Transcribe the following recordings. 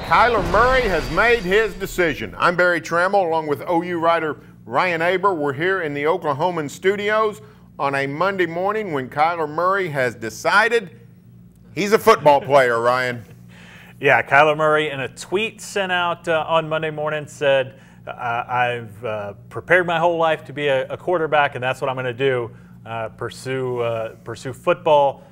Kyler Murray has made his decision. I'm Barry Trammell along with OU writer Ryan Aber. We're here in the Oklahoman studios on a Monday morning when Kyler Murray has decided he's a football player, Ryan. Yeah, Kyler Murray in a tweet sent out on Monday morning said, I've prepared my whole life to be a quarterback, and that's what I'm going to do, pursue football,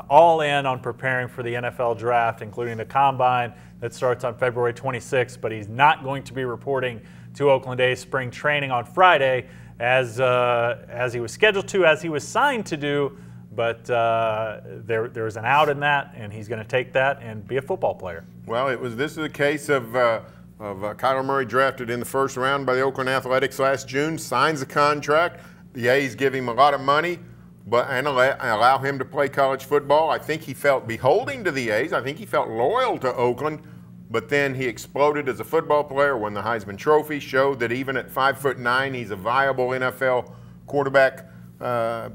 all in on preparing for the NFL draft, including the Combine that starts on February 26th, but he's not going to be reporting to Oakland A's spring training on Friday as he was scheduled to, as he was signed to do, but there was an out in that, and he's going to take that and be a football player. Well, this is a case of Kyler Murray, drafted in the first round by the Oakland Athletics last June, signs a contract. The A's give him a lot of money and allow him to play college football. I think he felt beholden to the A's. I think he felt loyal to Oakland, but then he exploded as a football player, won the Heisman Trophy, showed that even at 5'9", he's a viable NFL quarterback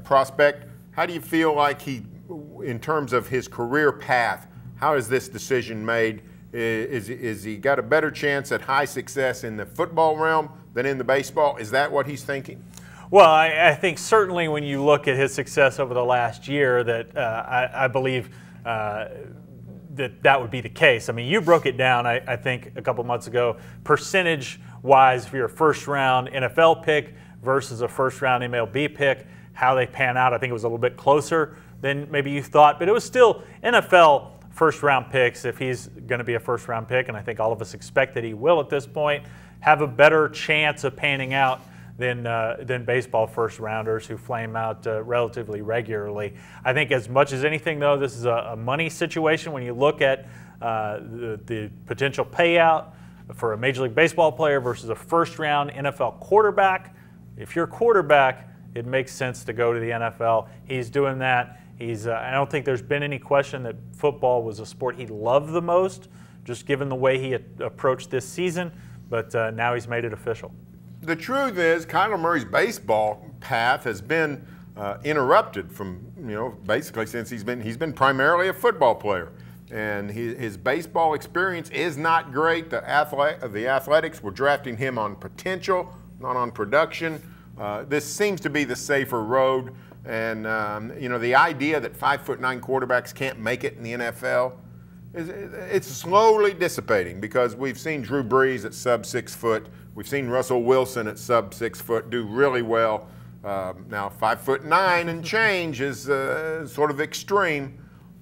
prospect. How do you feel like in terms of his career path, how is this decision made? Is he got a better chance at high success in the football realm than in the baseball? Is that what he's thinking? Well, I think certainly when you look at his success over the last year that I believe that would be the case. I mean, you broke it down, I think, a couple months ago, percentage-wise for your first-round NFL pick versus a first-round MLB pick, how they pan out. I think it was a little bit closer than maybe you thought, but it was still NFL first-round picks if he's going to be a first-round pick, and I think all of us expect that he will at this point, have a better chance of panning out than baseball first-rounders who flame out relatively regularly. I think as much as anything, though, this is a money situation. When you look at the potential payout for a Major League Baseball player versus a first-round NFL quarterback, if you're a quarterback, it makes sense to go to the NFL. He's doing that. I don't think there's been any question that football was a sport he loved the most, just given the way he approached this season, but now he's made it official. The truth is, Kyler Murray's baseball path has been interrupted from, basically since he's been primarily a football player, and his baseball experience is not great. The Athletics were drafting him on potential, not on production. This seems to be the safer road, and the idea that 5'9" quarterbacks can't make it in the NFL, it's slowly dissipating because we've seen Drew Brees at sub 6 foot. We've seen Russell Wilson at sub 6 foot do really well. Now 5'9" and change is sort of extreme,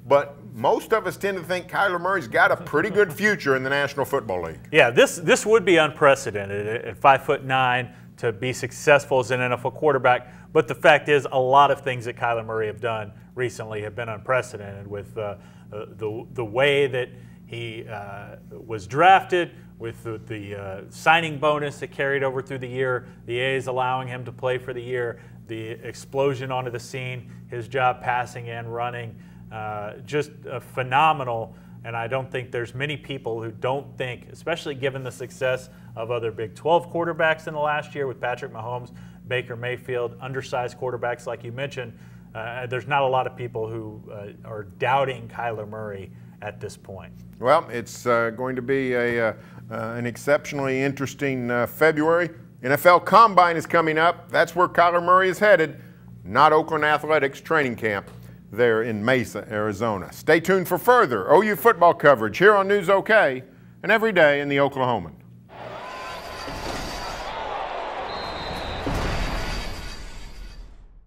but most of us tend to think Kyler Murray's got a pretty good future in the National Football League. Yeah, this would be unprecedented at 5'9" to be successful as an NFL quarterback. But the fact is, a lot of things that Kyler Murray have done recently have been unprecedented with the way that he was drafted, with the signing bonus that carried over through the year, the A's allowing him to play for the year, the explosion onto the scene, his job passing and running, just phenomenal. And I don't think there's many people who don't think, especially given the success of other Big 12 quarterbacks in the last year with Patrick Mahomes, Baker Mayfield, undersized quarterbacks like you mentioned, there's not a lot of people who are doubting Kyler Murray at this point. Well, it's going to be an exceptionally interesting February. NFL Combine is coming up. That's where Kyler Murray is headed, not Oakland Athletics training camp there in Mesa, Arizona. Stay tuned for further OU football coverage here on News OK and every day in the Oklahoman.